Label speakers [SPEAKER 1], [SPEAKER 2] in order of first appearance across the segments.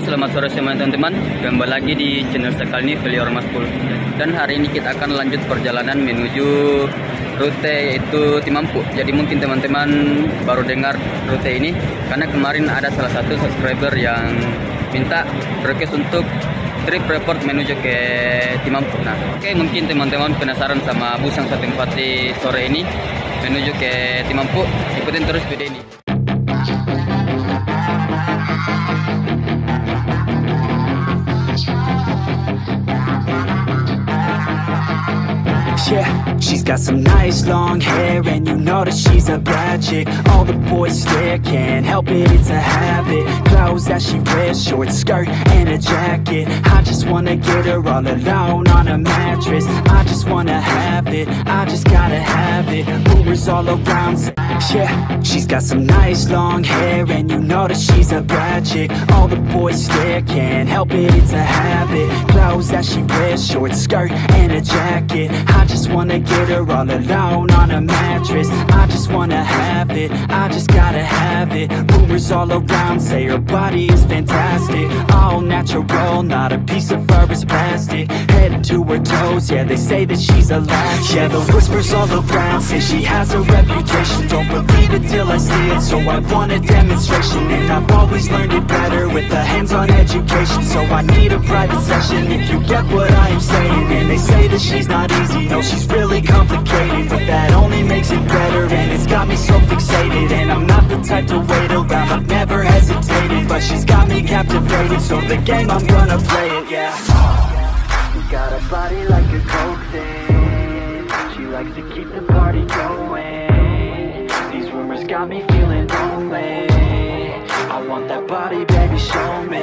[SPEAKER 1] Oke, selamat sore semuanya teman-teman. Kembali lagi di channel sekali ini Velior Mas Pul. Dan hari ini kita akan lanjut perjalanan menuju rute yaitu Timampu. Jadi mungkin teman-teman baru dengar rute ini karena kemarin ada salah satu subscriber yang minta request untuk trip report menuju ke Timampu. Nah, oke, mungkin teman-teman penasaran sama bus yang saya tempati sore ini menuju ke Timampu. Ikutin terus video ini.
[SPEAKER 2] Yeah, she's got some nice long hair, and you know that she's a bad chick. All the boys stare, can't help it, it's a habit. Clothes that she wears, short skirt and a jacket. I just wanna get her all alone on a mattress. I just wanna have it, I just gotta have it. Rumors all around, yeah, she's got some nice long hair, and you know that she's a bad chick. All the boys stare, can't help it, it's a habit. Clothes that she wears, short skirt and a jacket. I just wanna get her all alone on a mattress. I just wanna have it, I just gotta have it. Rumors all around say her body is fantastic, all natural, not a piece of fur is plastic. Head to her toes, yeah, they say that she's a latch. Yeah, the whispers all around say she has a reputation. Don't believe it till I see it, so I want a demonstration. And I've always learned it better with a hands-on education. So I need a private session if you get what I am saying. And they say that she's not easy, no, she's really complicated, but that only makes it better. And it's got me so fixated, and I'm not the type to wait around, I've never hesitated. But she's got me captivated, so the game, I'm gonna play it, yeah. You got a body like a coke thing, she likes to keep the party going. These rumors got me feeling lonely, I want that body, baby, show me.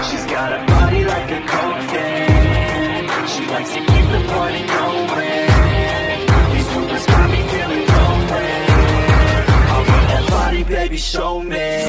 [SPEAKER 2] She's got a body like a coke thing, she likes to keep the party going. These rumors got me feeling lonely, I want that body, baby, show me.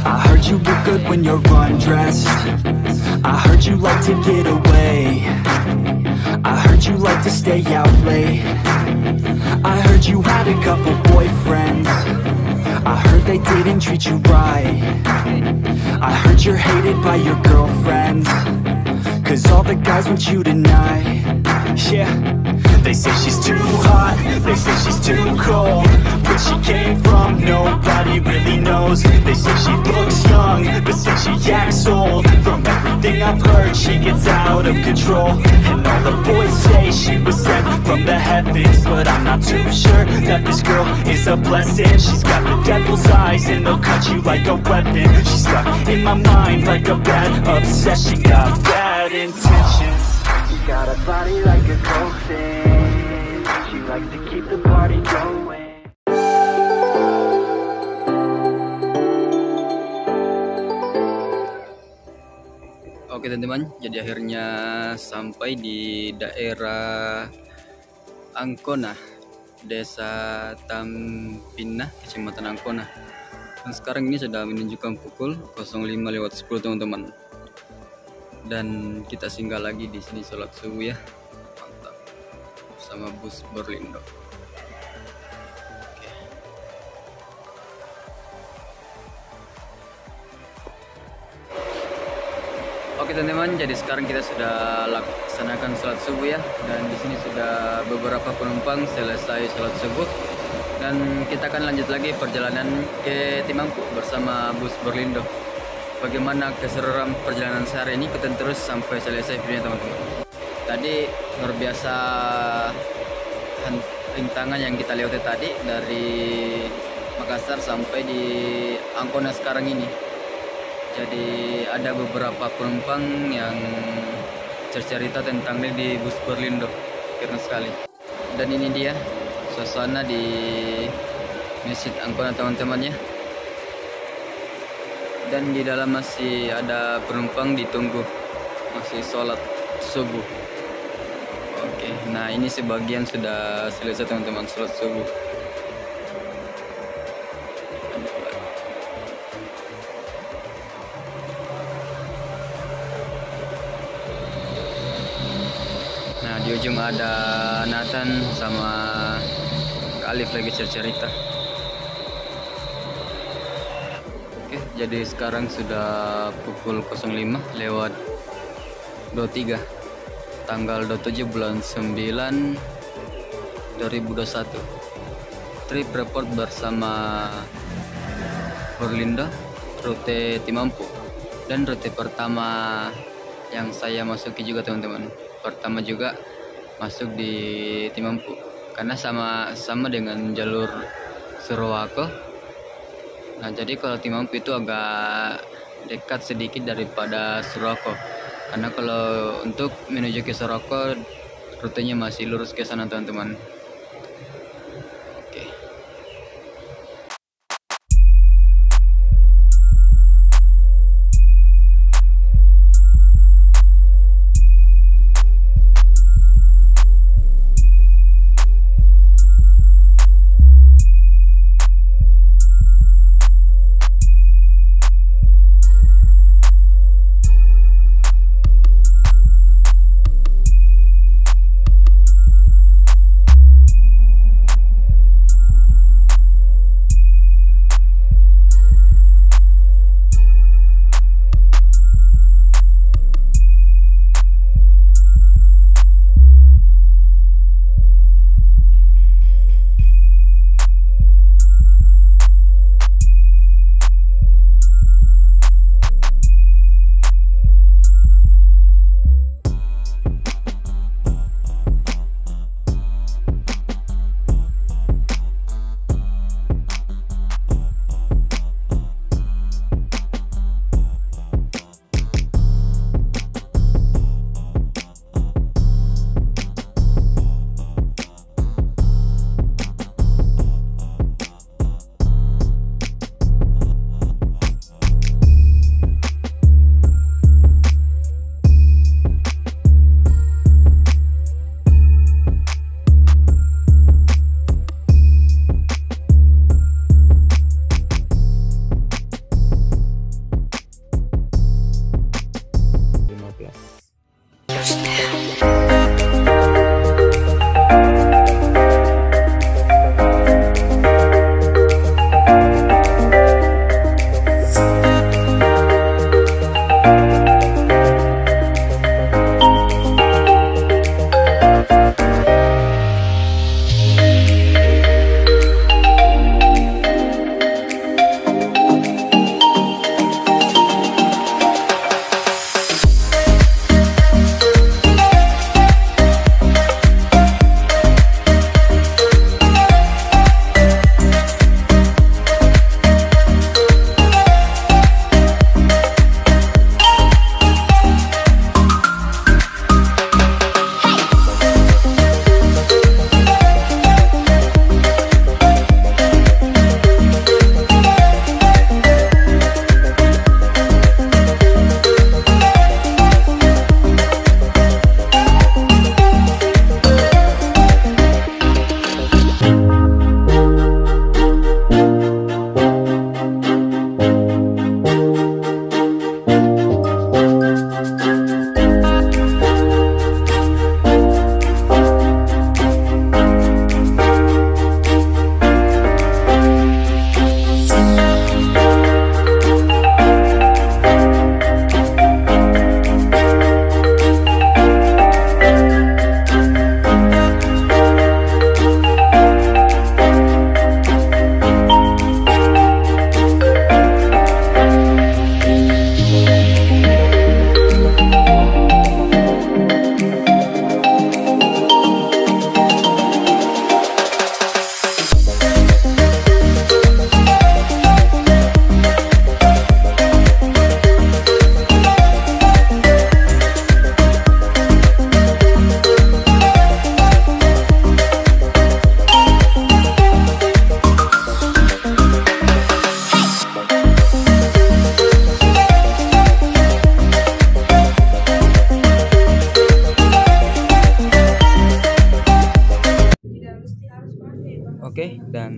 [SPEAKER 2] I heard you look good when you're undressed, I heard you like to get away, I heard you like to stay out late, I heard you had a couple boyfriends, I heard they didn't treat you right, I heard you're hated by your girlfriends, cause all the guys want you tonight. Yeah, they say she's too hot, they say she's too cold, where she came from nobody really knows. They say she looks young, but say she acts old. From everything I've heard, she gets out of control. And all the boys say she was sent from the heavens, but I'm not too sure that this girl is a blessing. She's got the devil's eyes and they'll cut you like a weapon. She's stuck in my mind like a bad obsession, got bad intentions. She got a body like a coke thing, she likes to keep the party going.
[SPEAKER 1] Oke teman-teman, jadi akhirnya sampai di daerah Angkona, Desa Tampinah, Kecamatan Angkona. Dan sekarang ini sudah menunjukkan pukul 05.10 teman-teman. Dan kita singgah lagi di sini sholat subuh ya, mantap, bersama bus Berlindo. Oke teman-teman, jadi sekarang kita sudah laksanakan sholat subuh ya, dan di sini sudah beberapa penumpang selesai sholat subuh, dan kita akan lanjut lagi perjalanan ke Timampu bersama bus Berlindo. Bagaimana keseruan perjalanan sehari ini, ikutin terus sampai selesai videonya teman-teman. Tadi luar biasa rintangan yang kita lewati tadi dari Makassar sampai di Angkona sekarang ini. Jadi ada beberapa penumpang yang cerita tentang ini di bus Berlindo, keren sekali. Dan ini dia suasana di Masjid Angkona teman-teman ya. Dan di dalam masih ada penumpang ditunggu, masih sholat. subuh. Oke, nah ini sebagian sudah selesai teman-teman, sholat subuh. Nah di ujung ada Nathan sama Kak Alif lagi cerita. Oke, jadi sekarang sudah pukul 05:23 tanggal 27 bulan 9 2021. Trip report bersama Purlindo, rute Timampu, dan rute pertama yang saya masuki juga teman-teman. Pertama juga masuk di Timampu karena sama dengan jalur Surowako. Nah jadi kalau Timampu itu agak dekat sedikit daripada Surowako, karena kalau untuk menuju ke Surowako rutenya masih lurus ke sana teman-teman. Oke.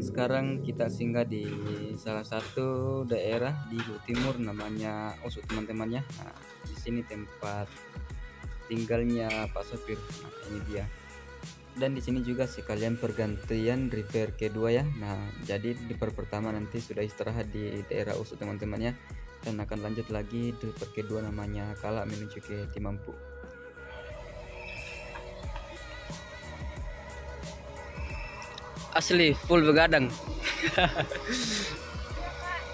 [SPEAKER 1] sekarang kita singgah di salah satu daerah di Bulu Timur namanya Usut teman-temannya. Nah, di sini tempat tinggalnya Pak sopir. Nah, ini dia. Dan di sini juga sekalian pergantian river kedua ya. Nah, jadi di pertama nanti sudah istirahat di daerah Usut teman-temannya, dan akan lanjut lagi di river kedua namanya Kalak menuju ke Timampu. Asli full begadang.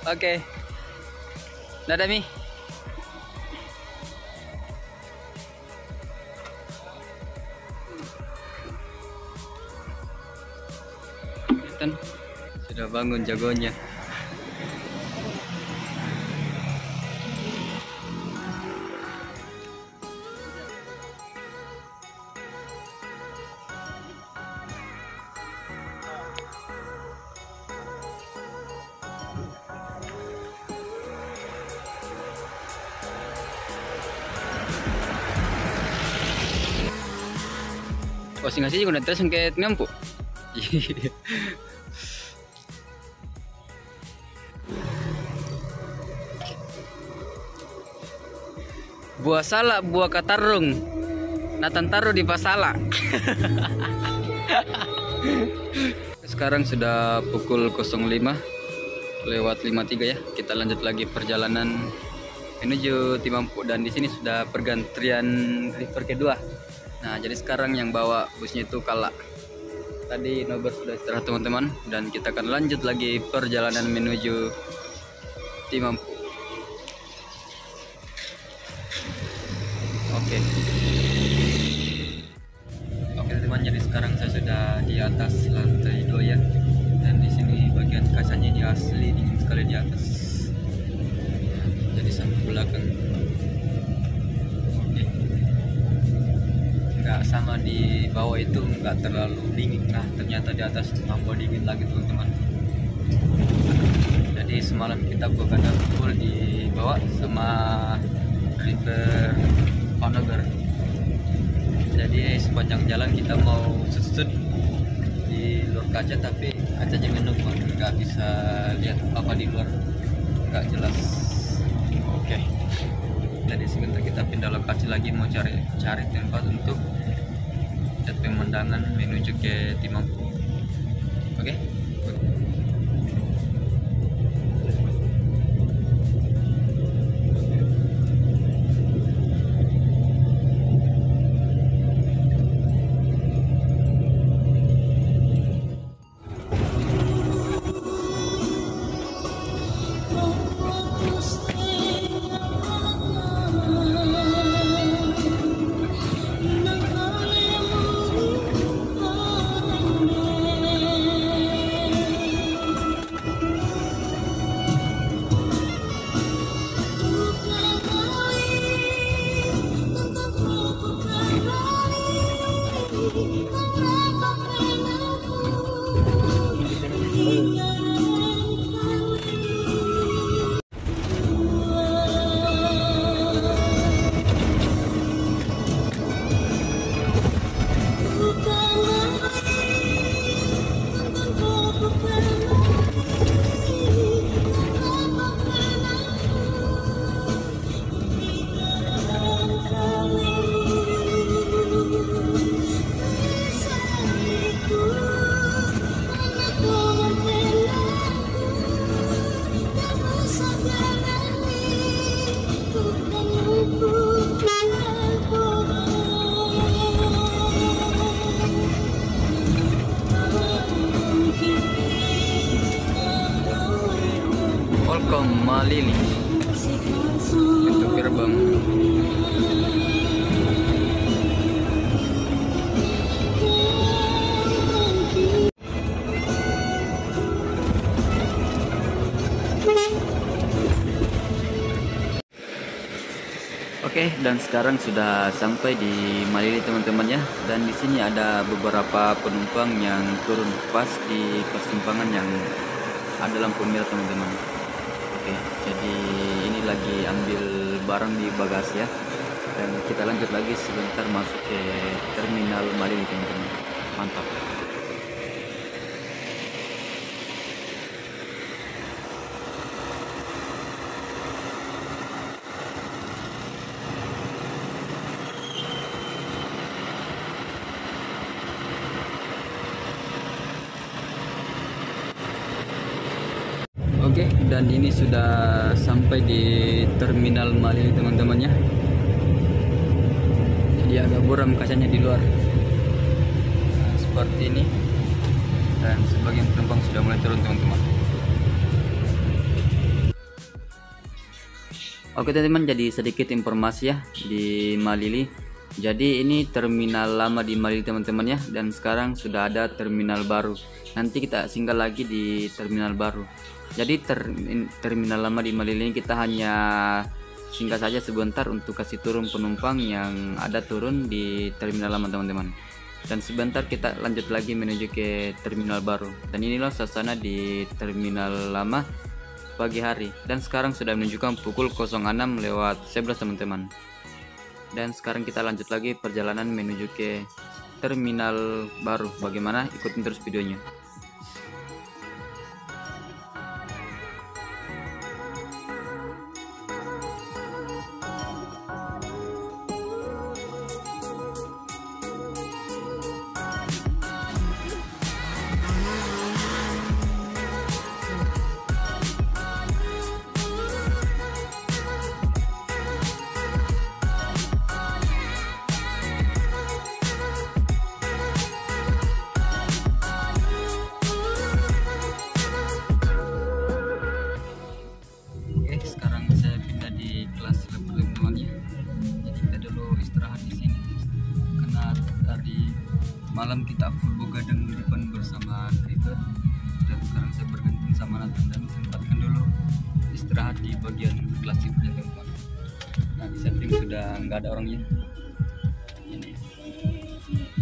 [SPEAKER 1] Oke. Dadah Mi. Sudah bangun jagonya. O singa juga nanti sengket ngampu. Buah salak, buah katarung, Nathan taruh di pasala. Sekarang sudah pukul 05:53 ya. Kita lanjut lagi perjalanan menuju Timampu, dan di sini sudah pergantian river kedua. Nah, jadi sekarang yang bawa busnya itu Kalak. Tadi Nobar sudah istirahat teman-teman, dan kita akan lanjut lagi perjalanan menuju Timampu. Oke, teman, jadi sekarang saya sudah di atas lantai 2 ya, dan di sini bagian kacanya ini asli dingin sekali di atas. Jadi sampai belakang. Oke, nggak sama di bawah itu nggak terlalu dingin, nah ternyata di atas tambah dingin lagi teman-teman. Jadi semalam kita begadang full di bawah sama river Panogar. Jadi sepanjang jalan kita mau sudut di luar kaca, tapi kacanya menumpuk, nggak bisa lihat apa di luar, nggak jelas. Oke, jadi sebentar kita pindah lokasi lagi, mau cari tempat untuk lihat pemandangan menuju ke Timampu. Oke. Welcome Malili, itu gerbang. Oke, dan sekarang sudah sampai di Malili teman-teman ya. Dan di sini ada beberapa penumpang yang turun pas di persimpangan yang ada lampu merah teman-teman. Oke, jadi ini lagi ambil barang di bagasi ya. Dan kita lanjut lagi sebentar masuk ke terminal Malili teman-teman. Mantap. Dan ini sudah sampai di terminal Malili teman-teman ya. Jadi agak buram kacanya di luar. Nah, seperti ini. Dan sebagian penumpang sudah mulai turun teman-teman. Oke teman-teman, jadi sedikit informasi ya di Malili. Jadi ini terminal lama di Malili teman-teman ya, dan sekarang sudah ada terminal baru. Nanti kita singgah lagi di terminal baru. Jadi terminal lama di Malili ini kita hanya singgah saja sebentar untuk kasih turun penumpang yang ada turun di terminal lama teman-teman. Dan sebentar kita lanjut lagi menuju ke terminal baru. Dan inilah suasana di terminal lama pagi hari. Dan sekarang sudah menunjukkan pukul 06:11 teman-teman. Dan sekarang kita lanjut lagi perjalanan menuju ke terminal baru. Bagaimana? Ikutin terus videonya. Sekarang saya pindah di kelas lebih teman-teman ya. Jadi kita dulu istirahat di sini karena tadi malam kita full begadang di depan bersama Kripet. Dan sekarang saya bergantung sama Nathan dan sempatkan dulu istirahat di bagian kelas lebih teman-teman. Nah di samping sudah nggak ada orangnya. Ini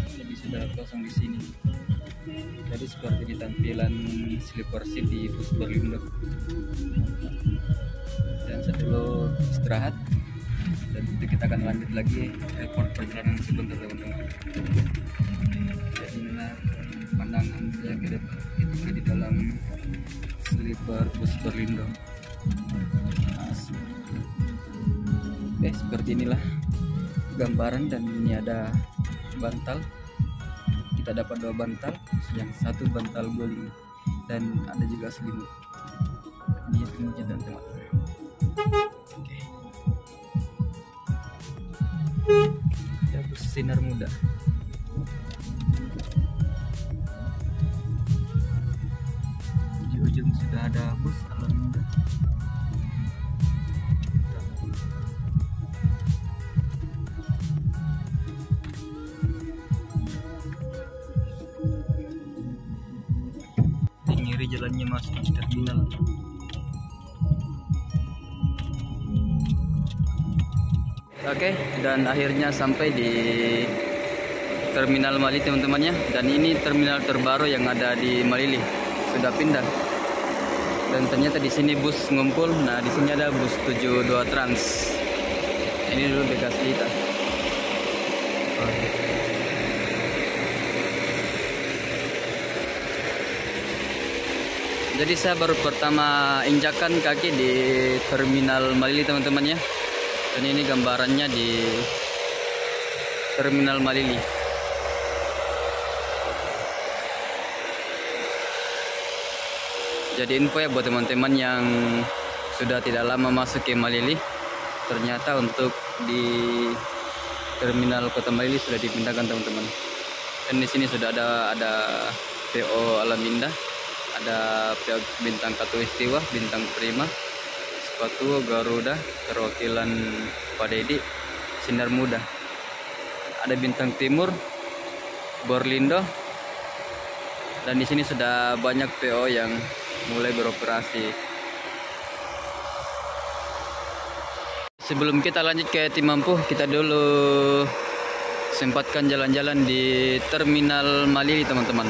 [SPEAKER 1] jadi sudah kosong di sini. Jadi seperti di tampilan sleeper seat di bus Berlindo. Dan saya dulu istirahat, dan nanti kita akan lanjut lagi report perjalanan sebentar teman-teman. Jadi inilah pandangan saya ke depan ketika di dalam sleeper bus Berlindo. Seperti inilah gambaran, dan ini ada bantal. Kita dapat 2 bantal, yang satu bantal guling, dan ada juga selimut. Ini selimutnya teman-teman. Oke. Ya, bus sinar muda. Di ujung sudah ada bus alam muda. Ngiri jalannya masuk di terminal. Oke, dan akhirnya sampai di terminal Malili teman-teman ya. Dan ini terminal terbaru yang ada di Malili. Sudah pindah. Dan ternyata di sini bus ngumpul. Nah, di sini ada bus 72 Trans. Ini dulu bekas kita. Jadi saya baru pertama injakan kaki di terminal Malili teman-teman ya. Dan ini gambarannya di terminal Malili. Jadi info ya buat teman-teman yang sudah tidak lama masuk ke Malili. Ternyata untuk di terminal Kota Malili sudah dipindahkan teman-teman. Dan di sini sudah ada PO Alam Indah, ada PO Bintang Katulistiwa, Bintang Prima, Sepatu Garuda, perwakilan Pak Dedi, Sinar Muda. Ada Bintang Timur, Berlindo. Dan di sini sudah banyak PO yang mulai beroperasi. Sebelum kita lanjut ke Timampu, kita dulu sempatkan jalan-jalan di terminal Malili teman-teman.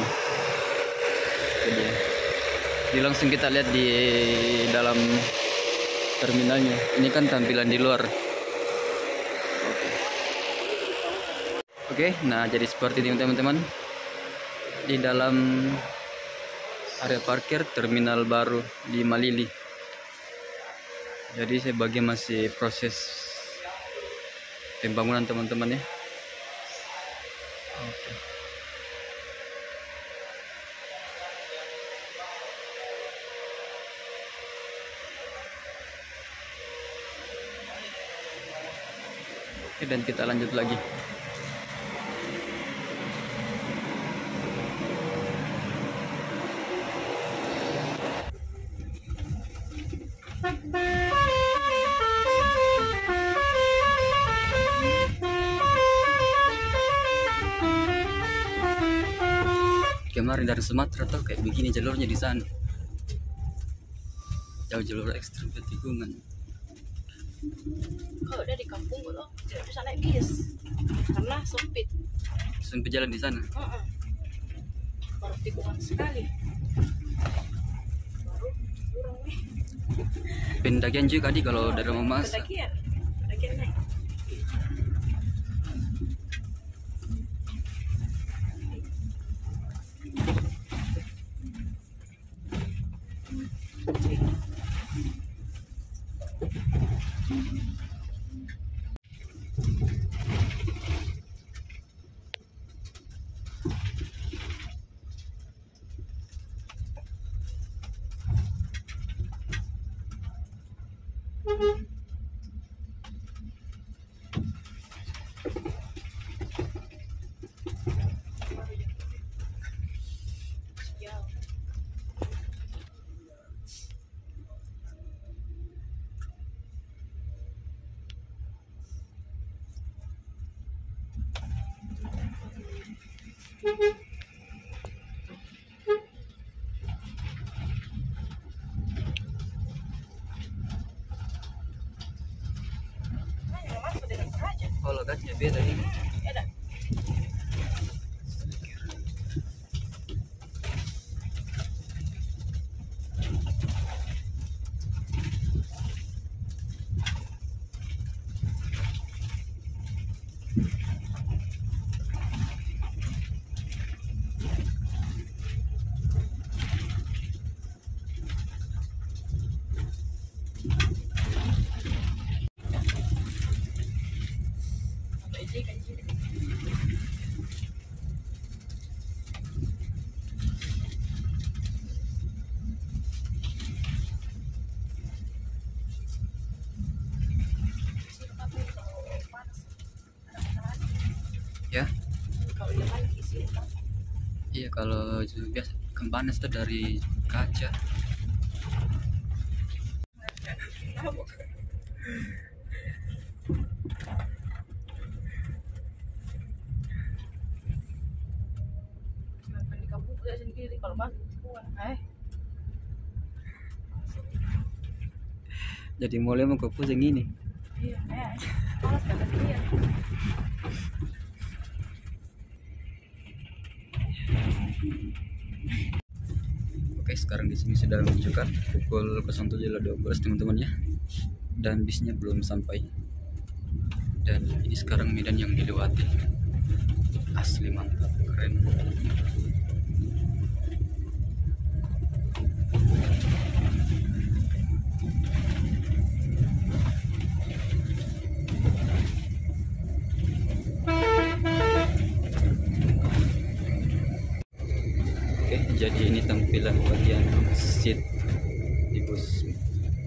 [SPEAKER 1] Jadi langsung kita lihat di dalam terminalnya. Ini kan tampilan di luar. Oke, nah jadi seperti ini teman-teman. Di dalam area parkir terminal baru di Malili. Jadi sebagian masih proses pembangunan teman-teman ya. Oke. Dan kita lanjut lagi. Kemarin dari Sumatera tuh kayak begini jalurnya di sana. Jauh jalur ekstrim ke tikungan.
[SPEAKER 3] Kalau udah di kampung lo tidak bisa naik bis karena sempit.
[SPEAKER 1] Sempit jalan di sana.
[SPEAKER 3] Baru tikungan sekali. Baru kurang nih.
[SPEAKER 1] Pendakian juga di kalau dari Mas.
[SPEAKER 3] Pendakian naik.
[SPEAKER 1] Oh, logatnya beda nih.
[SPEAKER 3] Ada.
[SPEAKER 1] Ya.
[SPEAKER 3] Kalau jalan isi.
[SPEAKER 1] Iya, kalau biasa kempanas tuh dari kaca.
[SPEAKER 3] Kenapa di kampung udah sendiri kalau masuk tikungan?
[SPEAKER 1] Jadi mulai mau ke pusing ini.
[SPEAKER 3] Iya, malas kata dia.
[SPEAKER 1] Oke, sekarang di sini sudah menunjukkan pukul 07.12 teman-teman ya. Dan bisnya belum sampai. Dan ini sekarang medan yang dilewati. Asli mantap, keren. Jadi ini tampilan bagian seat di bus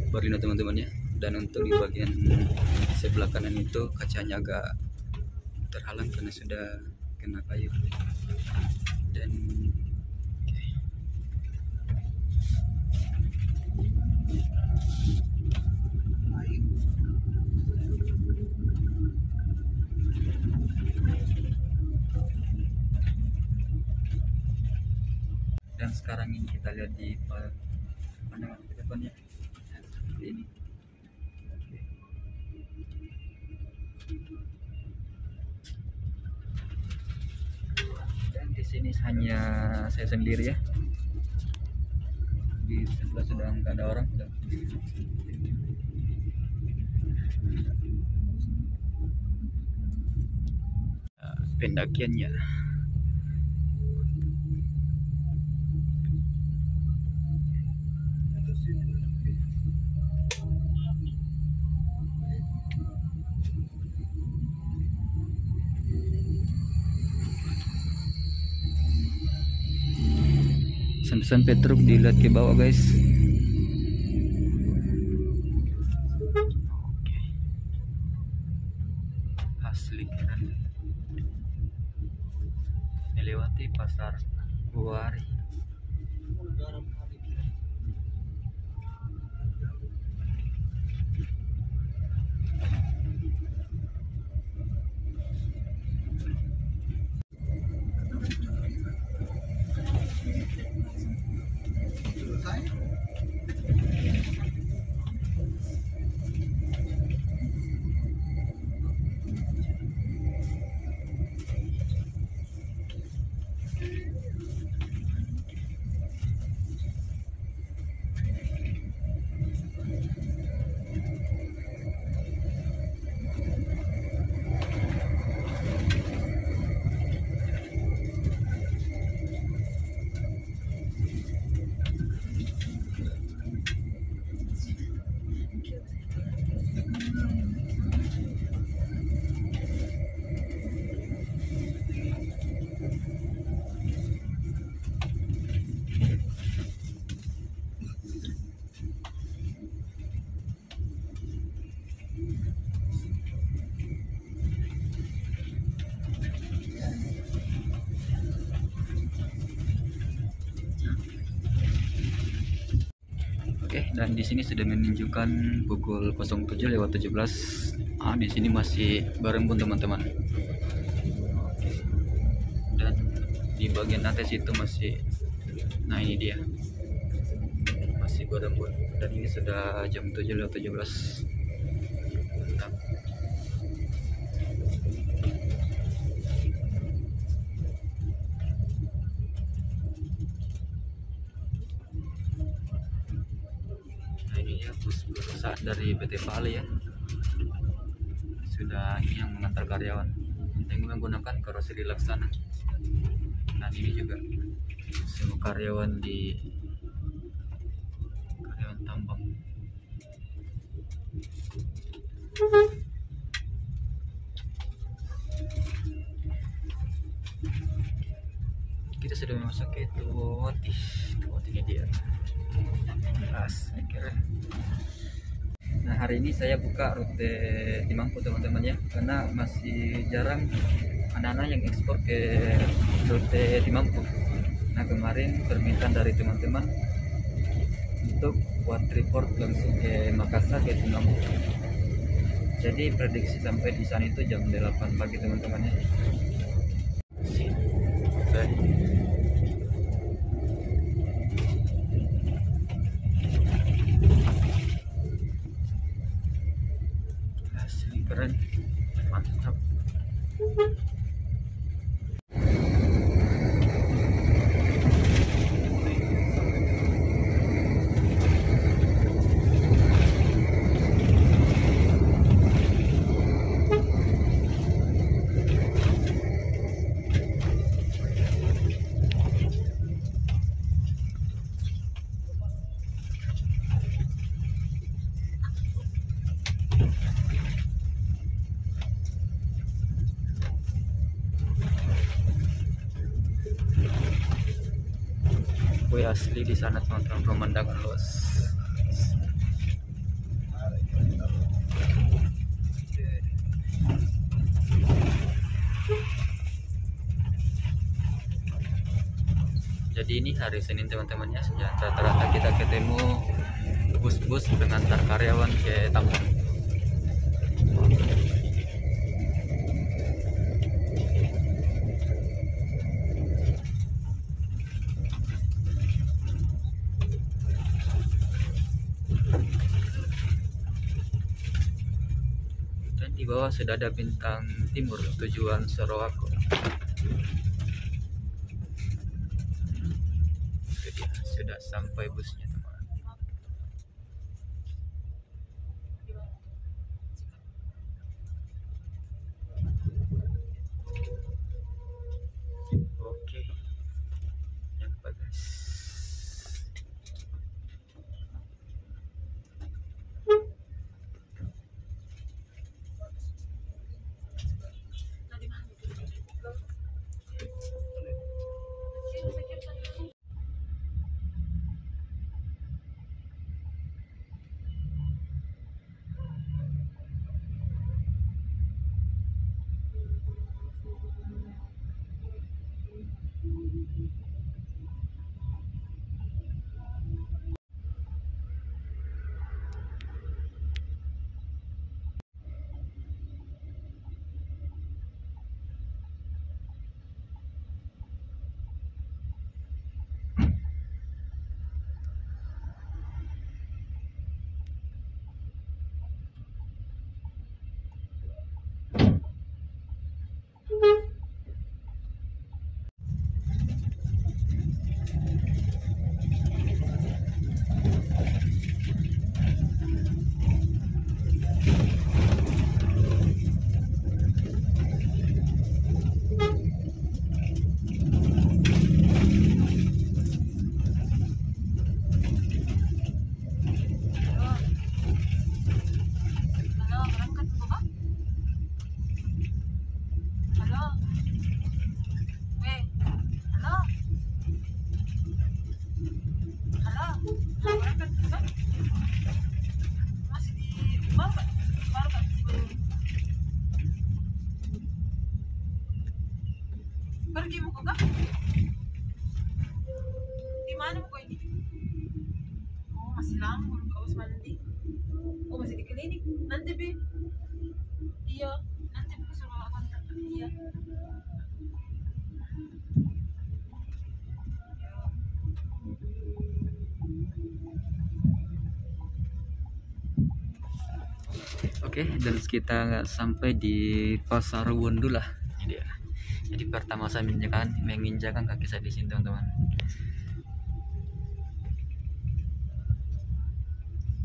[SPEAKER 1] Barino teman-teman ya. Dan untuk di bagian sebelah kanan itu kacanya agak terhalang karena sudah kena kayu. Dan dan sekarang ini kita lihat di pandangan ke depannya seperti ini. Dan di sini hanya saya sendiri ya. Di sebelah sudah nggak ada orang. Pendakiannya. Sampai truk dilihat ke bawah guys. asli keren. Melewati pasar Kuari. Oke, dan di sini sudah menunjukkan pukul 07:17. Di sini masih berembun teman-teman. Dan di bagian atas itu masih, nah ini dia, masih berembun. Dan ini sudah jam 7:17. Mantap. Bus perusahaan dari PT Pale ya, sudah ini yang mengantar karyawan yang menggunakan karoseri Laksana. Nah ini juga semua karyawan tambang. Kita sudah masuk ke Tuwati. Tuwati ini dia. Keren. Nah hari ini saya buka rute Timampu teman-teman ya, karena masih jarang anak-anak yang ekspor ke rute Timampu. Nah kemarin permintaan dari teman-teman untuk buat report langsung ke Makassar, ke Timampu. Jadi prediksi sampai di sana itu jam 8 pagi teman-teman ya. Keren, mantap. Asli di sana teman-teman, pemandangan luas. Jadi ini hari Senin teman-teman ya, rata-rata kita ketemu bus-bus pengantar karyawan ke tambang. Di bawah sudah ada bintang timur tujuan Sorowako. Itu dia, sudah sampai busnya teman. Oke, nyampe guys.
[SPEAKER 3] Pergi mo kah? Di mana mo ini? Oh, masih lama belum kaus mandi. Oh, masih di klinik. Nanti Bi. Iya, nanti Bi suruh kontak. Iya.
[SPEAKER 1] Oke, dan kita sampai di Pasar Wondo lah. Jadi pertama saya menginjakan kaki saya di sini, teman-teman.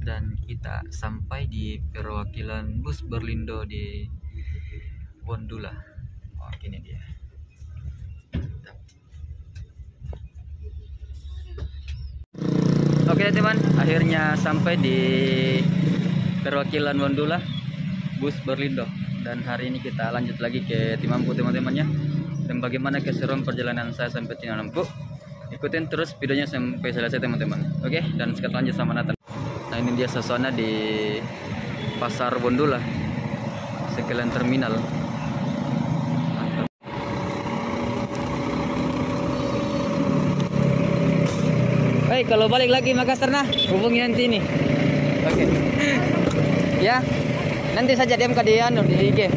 [SPEAKER 1] Dan kita sampai di perwakilan bus Berlindo di Wondo lah. Oh, ini dia. Oke, teman, akhirnya sampai di perwakilan Wondo lah, bus Berlindo. Dan hari ini kita lanjut lagi ke Timampu, teman-temannya. Dan bagaimana keseruan perjalanan saya sampai Timampu, ikutin terus videonya sampai selesai, teman-teman. Oke, dan sekarang lanjut sama Nathan. Nah, ini dia suasana di Pasar Wondo lah, sekalian terminal. Mantap. Hey, kalau balik lagi Makassar nah, hubungi nanti ini. Oke. Ya, nanti saja DM ke dia di IG.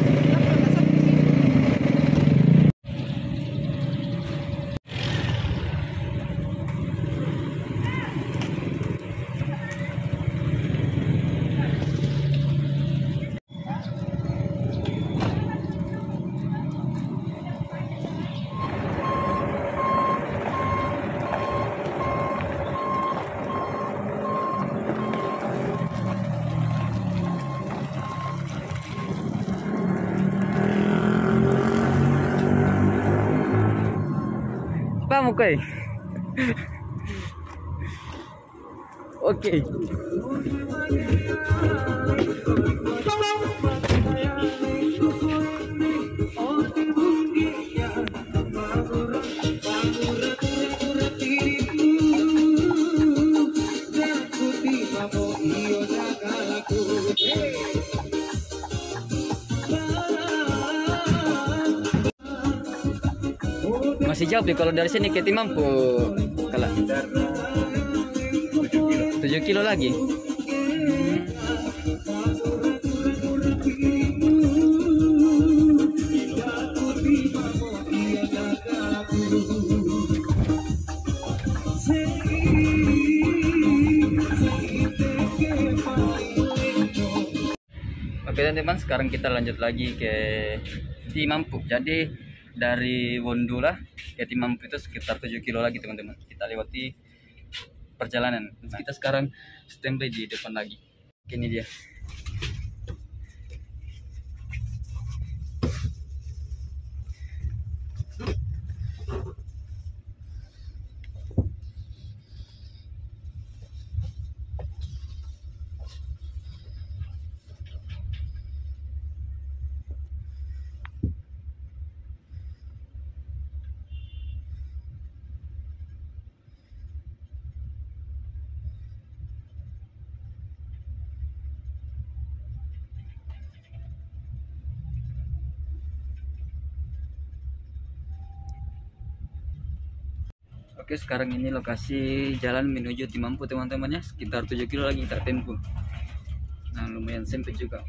[SPEAKER 1] Vamos, ok. Ok. Masih jauh deh kalau dari sini ke Timampu, kalah 7 kilo lagi. Oke teman-teman, sekarang kita lanjut lagi ke Timampu. Jadi dari Wondo lah ke Timampu itu sekitar 7 kilo lagi, teman-teman. Kita lewati perjalanan. Nah, kita sekarang standby di depan lagi. Ini dia. Oke, sekarang ini lokasi jalan menuju Timampu, teman-temannya. Sekitar 7 kilo lagi kita tempuh. Nah, lumayan sempit juga.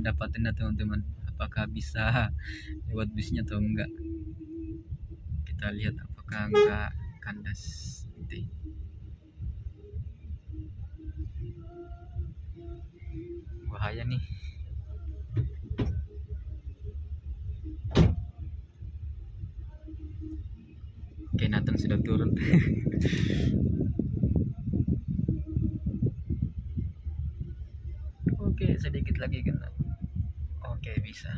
[SPEAKER 1] dapatin teman-teman, apakah bisa lewat bisnya atau enggak. Kita lihat apakah enggak kandas nanti. Bahaya nih. Oke, Nathan sudah turun. Oke, sedikit lagi kena. Oke, bisa.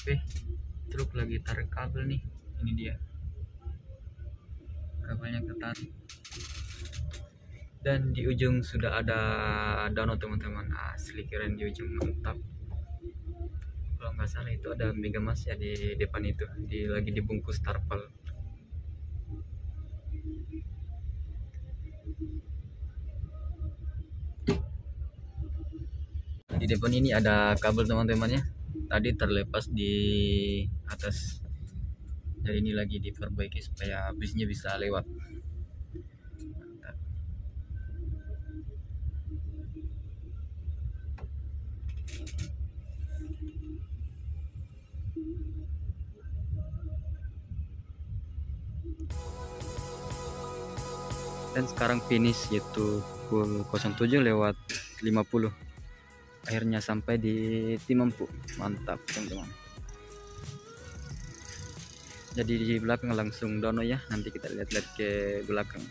[SPEAKER 1] Oke, truk lagi tarik kabel nih. Ini dia, kabelnya ketarik. Dan di ujung sudah ada danau teman-teman, asli keren. Di ujung mantap. Kalau nggak salah itu ada Megamas ya di depan itu, lagi dibungkus tarpal. Di depan ini ada kabel teman-teman ya, tadi terlepas di atas. Jadi ini lagi diperbaiki supaya bisnya bisa lewat. Mantap. Dan sekarang finish yaitu pukul 07:50. Akhirnya sampai di Timempu. Mantap teman-teman. Jadi di belakang langsung danau ya, nanti kita lihat-lihat ke belakang.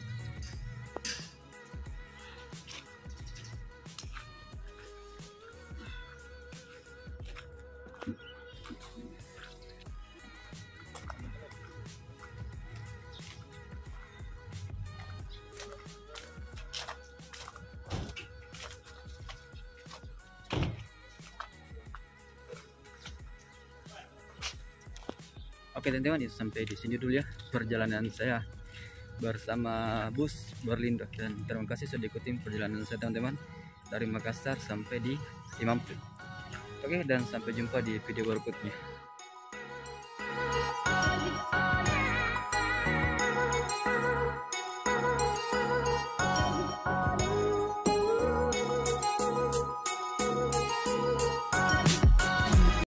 [SPEAKER 1] Oke teman-teman, itu sampai di sini dulu ya perjalanan saya bersama bus Berlindo, dan terima kasih sudah ikutin perjalanan saya teman-teman dari Makassar sampai di Timempu. Oke, dan sampai jumpa di video berikutnya.